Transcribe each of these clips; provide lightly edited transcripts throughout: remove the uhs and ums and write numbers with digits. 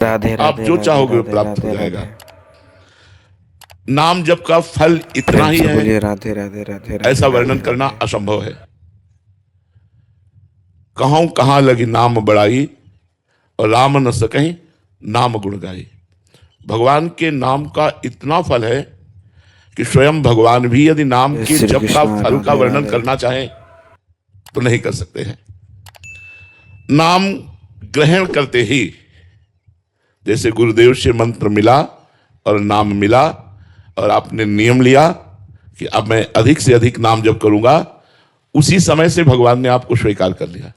राधे आप राधे जो राधे चाहोगे वो राधे प्राप्त हो राधे जाएगा। राधे। नाम जप का फल इतना प्रेम ही से है, बोलिए राधे राधे राधे राधे ऐसा राधे वर्णन करना राधे। असंभव है। कहूं कहां लगी नाम बड़ाई, और राम न सकहीं नाम गुण गाई। भगवान के नाम का इतना फल है कि स्वयं भगवान भी यदि नाम जय के श्री जप का कृष्ण फल का राधे वर्णन राधे। करना चाहें तो नहीं कर सकते हैं। नाम ग्रहण करते ही, जैसे गुरुदेव से मंत्र मिला और नाम मिला और आपने नियम लिया कि अब मैं अधिक से अधिक नाम जप करूंगा, उसी समय से भगवान ने आपको स्वीकार कर लिया।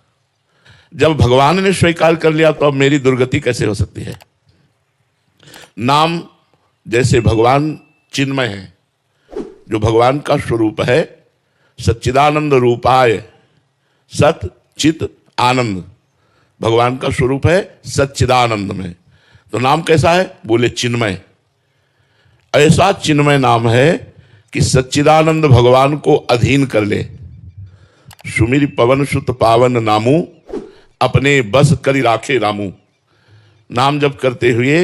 जब भगवान ने स्वीकार कर लिया तो अब मेरी दुर्गति कैसे हो सकती है। नाम जैसे भगवान चिन्मय है, जो भगवान का स्वरूप है, सच्चिदानंद रूपाय सत चित आनंद, भगवान का स्वरूप है सच्चिदानंद में। तो नाम कैसा है, बोले चिन्मय। ऐसा चिन्मय नाम है कि सच्चिदानंद भगवान को अधीन कर ले। सुमिर पवन सुत पावन नामू, अपने बस करी राखे रामू। नाम जप करते हुए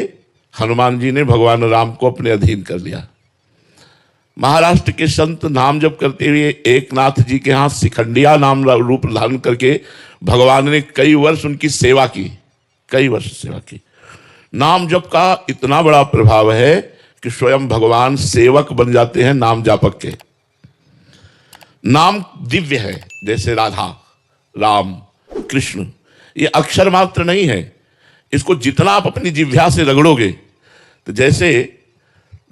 हनुमान जी ने भगवान राम को अपने अधीन कर लिया। महाराष्ट्र के संत नाम जप करते हुए एकनाथ जी के यहाँ शिखंडिया नाम रूप धारण करके भगवान ने कई वर्ष उनकी सेवा की, कई वर्ष सेवा की। नाम जप का इतना बड़ा प्रभाव है कि स्वयं भगवान सेवक बन जाते हैं नाम जापक के। नाम दिव्य है, जैसे राधा, राम, कृष्ण, ये अक्षर मात्र नहीं है। इसको जितना आप अपनी जिह्वा से रगड़ोगे, तो जैसे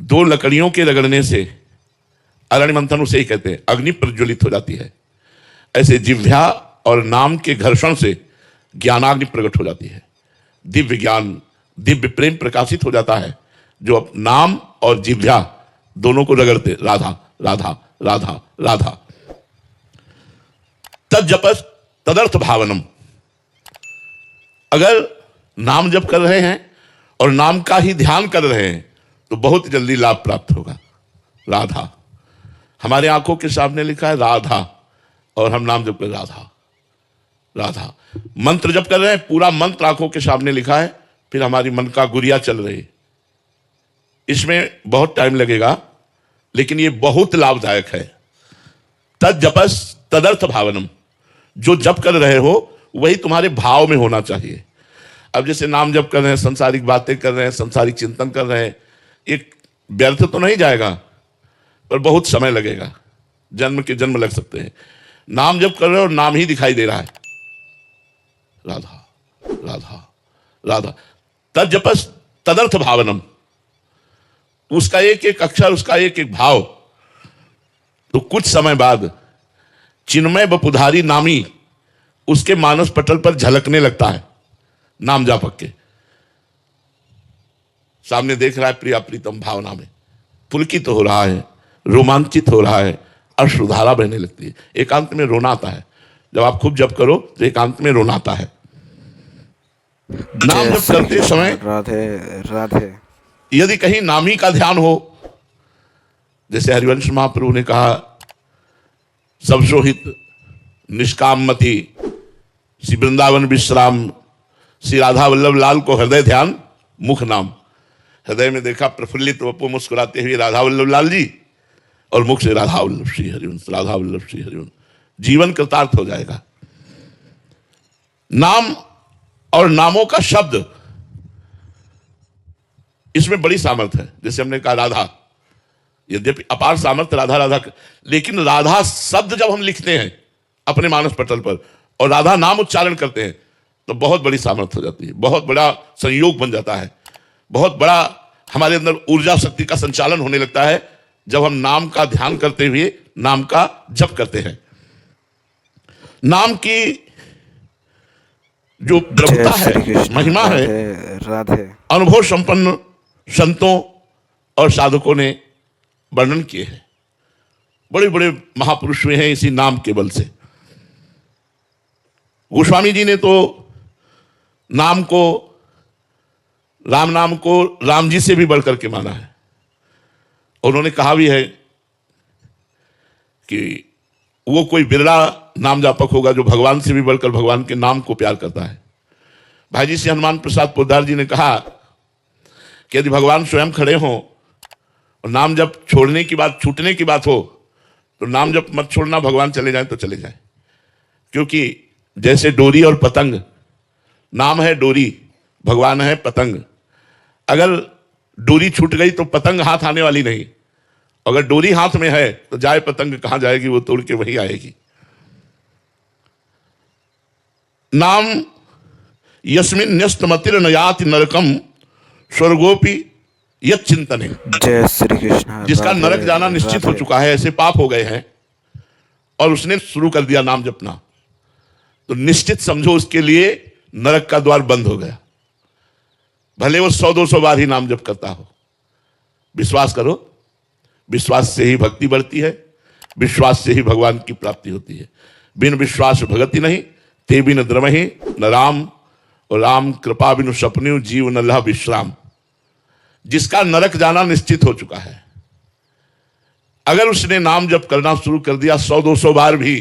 दो लकड़ियों के रगड़ने से, अरण्य मंथन उसे ही कहते हैं, अग्नि प्रज्वलित हो जाती है, ऐसे जिह्वा और नाम के घर्षण से ज्ञानाग्नि प्रकट हो जाती है। दिव्य ज्ञान, दिव्य प्रेम प्रकाशित हो जाता है, जो अब नाम और जिह्वा दोनों को रगड़ते, राधा राधा राधा राधा। तद जपस तदर्थ भावनम। अगर नाम जप कर रहे हैं और नाम का ही ध्यान कर रहे हैं तो बहुत जल्दी लाभ प्राप्त होगा। राधा हमारे आंखों के सामने लिखा है राधा, और हम नाम जप कर राधा राधा। मंत्र जप कर रहे हैं, पूरा मंत्र आंखों के सामने लिखा है, फिर हमारी मन का गुरिया चल रही। इसमें बहुत टाइम लगेगा, लेकिन ये बहुत लाभदायक है। तद जपस तदर्थ भावनम। जो जप कर रहे हो वही तुम्हारे भाव में होना चाहिए। अब जैसे नाम जप कर रहे हैं, संसारिक बातें कर रहे हैं, संसारिक चिंतन कर रहे हैं, एक व्यर्थ तो नहीं जाएगा, पर बहुत समय लगेगा, जन्म के जन्म लग सकते हैं। नाम जप कर रहे हो और नाम ही दिखाई दे रहा है, राधा राधा राधा। तद जपस तदर्थ भावनम। उसका एक एक अक्षर, उसका एक एक भाव, तो कुछ समय बाद चिन्मय बपुधारी नामी उसके मानस पटल पर झलकने लगता है। नाम जापक के सामने देख रहा है, प्रिया प्रीतम भावना में पुलकित तो हो रहा है, रोमांचित हो रहा है, अश्रुधारा बहने लगती है। एकांत में रोना आता है। जब आप खूब जप करो तो एकांत में रोना आता है। नाम जप करते समय राधे राधे। यदि कहीं नामी का ध्यान हो, जैसे हरिवंश महाप्रभु ने कहा, सब सोहित निष्काम मति, श्री वृंदावन विश्राम, श्री राधा वल्लभ लाल को हृदय ध्यान मुख नाम। हृदय में देखा प्रफुल्लित वपु मुस्कुराते हुए राधा वल्लभ लाल जी, और मुख से राधा वल्लभ श्री हरिवंश, राधा वल्लभ श्री हरिवंश। जीवन कृतार्थ हो जाएगा। नाम और नामों का शब्द, इसमें बड़ी सामर्थ्य है। जैसे हमने कहा राधा, यद्यपि अपार सामर्थ्य राधा राधा, लेकिन राधा शब्द जब हम लिखते हैं अपने मानस पटल पर और राधा नाम उच्चारण करते हैं तो बहुत बड़ी सामर्थ्य हो जाती है, बहुत बड़ा संयोग बन जाता है, बहुत बड़ा हमारे अंदर ऊर्जा शक्ति का संचालन होने लगता है जब हम नाम का ध्यान करते हुए नाम का जप करते हैं। नाम की जो प्रभुता है, महिमा है, राधे। अनुभव संपन्न संतों और साधकों ने वर्णन किए हैं। बड़े बड़े महापुरुष हुए हैं इसी नाम के बल से। गोस्वामी जी ने तो नाम को, राम नाम को राम जी से भी बढ़कर के माना है। उन्होंने कहा भी है कि वो कोई बिरला नाम जापक होगा जो भगवान से भी बढ़कर भगवान के नाम को प्यार करता है। भाई जी से हनुमान प्रसाद पोद्दार जी ने कहा कि यदि भगवान स्वयं खड़े हों और नाम जब छोड़ने की बात, छूटने की बात हो, तो नाम जब मत छोड़ना, भगवान चले जाए तो चले जाए। क्योंकि जैसे डोरी और पतंग, नाम है डोरी, भगवान है पतंग। अगर डोरी छूट गई तो पतंग हाथ आने वाली नहीं, अगर डोरी हाथ में है तो जाए पतंग कहां जाएगी, वो तोड़ के वहीं आएगी। नाम यस्मिन न्यस्तमतिर न याति नरकम स्वर्गोपि यत् चिंतने। जय श्री कृष्ण। जिसका राधे, नरक जाना निश्चित हो राधे। चुका है, ऐसे पाप हो गए हैं और उसने शुरू कर दिया नाम जपना, तो निश्चित समझो उसके लिए नरक का द्वार बंद हो गया। भले वो 100-200 बार ही नाम जप करता हो। विश्वास करो, विश्वास से ही भक्ति बढ़ती है, विश्वास से ही भगवान की प्राप्ति होती है। बिन विश्वास भगति नहीं, ते बिन द्रमहि न राम, और राम कृपा बिनु सपन्यु जीव न लह विश्राम। जिसका नरक जाना निश्चित हो चुका है, अगर उसने नाम जप करना शुरू कर दिया 100-200 बार भी,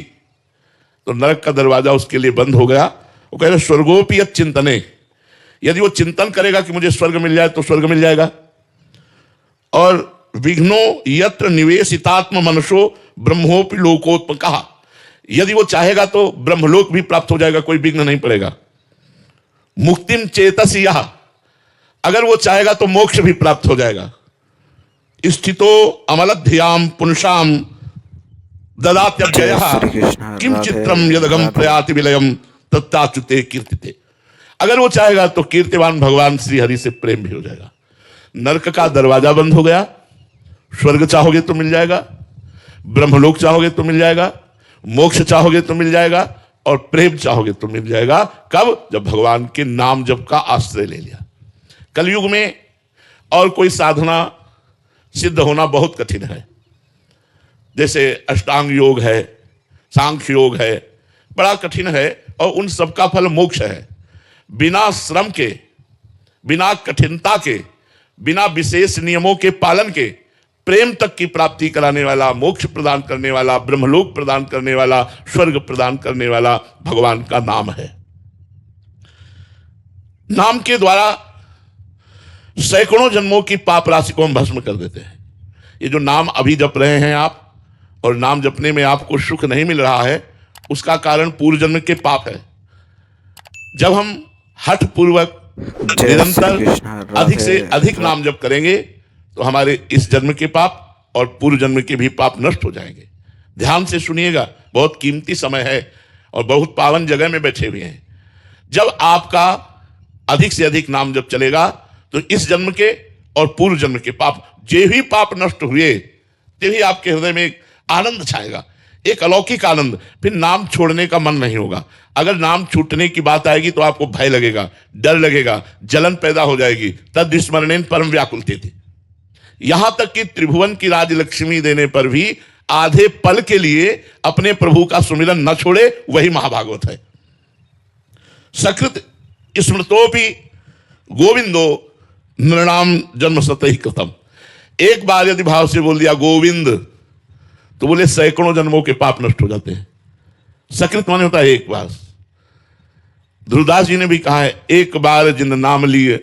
तो नरक का दरवाजा उसके लिए बंद हो गया। वो कह रहे स्वर्गोपि यत् चिंतने, यदि वो चिंतन करेगा कि मुझे स्वर्ग मिल जाए तो स्वर्ग मिल जाएगा। और विघ्नो यत्र निवेशितात्म मनसो ब्रह्मोपि लोकोत्मकः, यदि वो चाहेगा तो ब्रह्मलोक भी प्राप्त हो जाएगा, कोई विघ्न नहीं पड़ेगा। मुक्तिम चेतसी यह, अगर वो चाहेगा तो मोक्ष भी प्राप्त हो जाएगा। स्थितो अमलध्याम पुंसाम ददात्यव्ययः किम चित्रम यदगम प्रयाति विलयम तत्ताच्युते कीर्तिते। अगर वो चाहेगा तो कीर्तिवान भगवान श्री हरि से प्रेम भी हो जाएगा। नरक का दरवाजा बंद हो गया, स्वर्ग चाहोगे तो मिल जाएगा, ब्रह्मलोक चाहोगे तो मिल जाएगा, मोक्ष चाहोगे तो मिल जाएगा, और प्रेम चाहोगे तो मिल जाएगा। कब? जब भगवान के नाम जप का आश्रय ले लिया। कलयुग में और कोई साधना सिद्ध होना बहुत कठिन है। जैसे अष्टांग योग है, सांख्य योग है, बड़ा कठिन है, और उन सबका फल मोक्ष है। बिना श्रम के, बिना कठिनता के, बिना विशेष नियमों के पालन के प्रेम तक की प्राप्ति कराने वाला, मोक्ष प्रदान करने वाला, ब्रह्मलोक प्रदान करने वाला, स्वर्ग प्रदान करने वाला भगवान का नाम है। नाम के द्वारा सैकड़ों जन्मों की पाप राशि को हम भस्म कर देते हैं। ये जो नाम अभी जप रहे हैं आप, और नाम जपने में आपको सुख नहीं मिल रहा है, उसका कारण पूर्व जन्म के पाप है। जब हम हठ पूर्वक निरंतर अधिक से अधिक नाम जप करेंगे तो हमारे इस जन्म के पाप और पूर्व जन्म के भी पाप नष्ट हो जाएंगे। ध्यान से सुनिएगा, बहुत कीमती समय है और बहुत पावन जगह में बैठे हुए हैं। जब आपका अधिक से अधिक नाम जप चलेगा तो इस जन्म के और पूर्व जन्म के पाप, जे भी पाप नष्ट हुए, ते भी आपके हृदय में एक आनंद छाएगा, एक अलौकिक आनंद। फिर नाम छोड़ने का मन नहीं होगा। अगर नाम छूटने की बात आएगी तो आपको भय लगेगा, डर लगेगा, जलन पैदा हो जाएगी। तद स्मरणेन परम व्याकुलते थे। यहां तक कि त्रिभुवन की राजलक्ष्मी देने पर भी आधे पल के लिए अपने प्रभु का सुमिरन न छोड़े, वही महाभागवत है। सकृत स्मृतोपि गोविंदो नृणाम जन्म सतहि कृतम। एक बार यदि भाव से बोल दिया गोविंद, तो बोले सैकड़ों जन्मों के पाप नष्ट हो जाते हैं। सकृत माने होता है एक बार। ध्रुवदास जी ने भी कहा है, एक बार जिन नाम लिए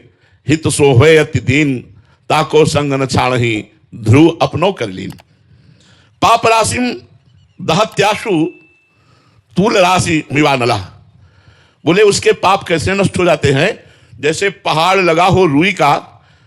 हित सो होय अति दीन, ताको संग न छाणहि ध्रुव अपनो कर लीन। पाप राशि दहत्याशु तूल राशि मिवानला। बोले उसके पाप कैसे नष्ट हो जाते हैं? जैसे पहाड़ लगा हो रुई का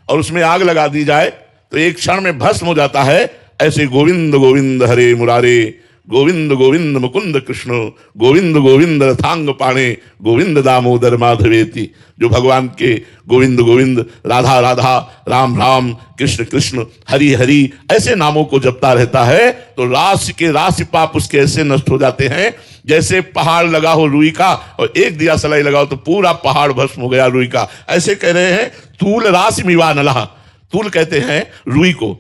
और उसमें आग लगा दी जाए तो एक क्षण में भस्म हो जाता है, ऐसे गोविंद गोविंद हरे मुरारे, गोविंद गोविंद मुकुंद कृष्ण, गोविंद गोविंद रथांग पाणे, गोविंद दामोदर माधवेति। जो भगवान के गोविंद गोविंद, राधा राधा, राम राम, कृष्ण कृष्ण, हरि हरि ऐसे नामों को जपता रहता है तो राशि के राशि पाप उसके ऐसे नष्ट हो जाते हैं जैसे पहाड़ लगा हो रुई का और एक दिया सलाई लगाओ तो पूरा पहाड़ भस्म हो गया रुई का। ऐसे कह रहे हैं तूल राशि मिवा नलहा। तूल कहते हैं रुई को,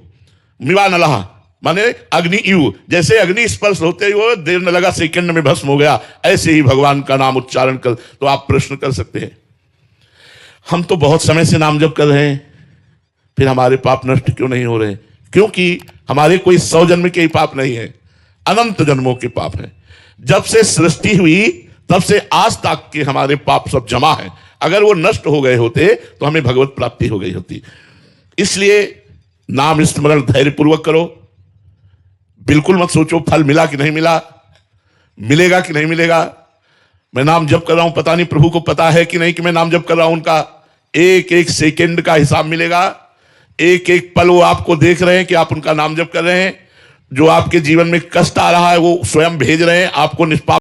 मिवा नलहा माने अग्नि यु, जैसे अग्नि स्पर्श होते ही वो देर न लगा, सेकंड में भस्म हो गया। ऐसे ही भगवान का नाम उच्चारण कर। तो आप प्रश्न कर सकते हैं, हम तो बहुत समय से नाम जप कर रहे हैं, फिर हमारे पाप नष्ट क्यों नहीं हो रहे? क्योंकि हमारे कोई 100 जन्म के ही पाप नहीं है, अनंत जन्मों के पाप हैं। जब से सृष्टि हुई तब से आज तक के हमारे पाप सब जमा है। अगर वो नष्ट हो गए होते तो हमें भगवत प्राप्ति हो गई होती। इसलिए नाम स्मरण धैर्यपूर्वक करो। बिल्कुल मत सोचो फल मिला कि नहीं मिला, मिलेगा कि नहीं मिलेगा। मैं नाम जप कर रहा हूं, पता नहीं प्रभु को पता है कि नहीं कि मैं नाम जप कर रहा हूं। उनका एक एक सेकंड का हिसाब मिलेगा, एक एक पल वो आपको देख रहे हैं कि आप उनका नाम जप कर रहे हैं। जो आपके जीवन में कष्ट आ रहा है वो स्वयं भेज रहे हैं आपको निष्पाप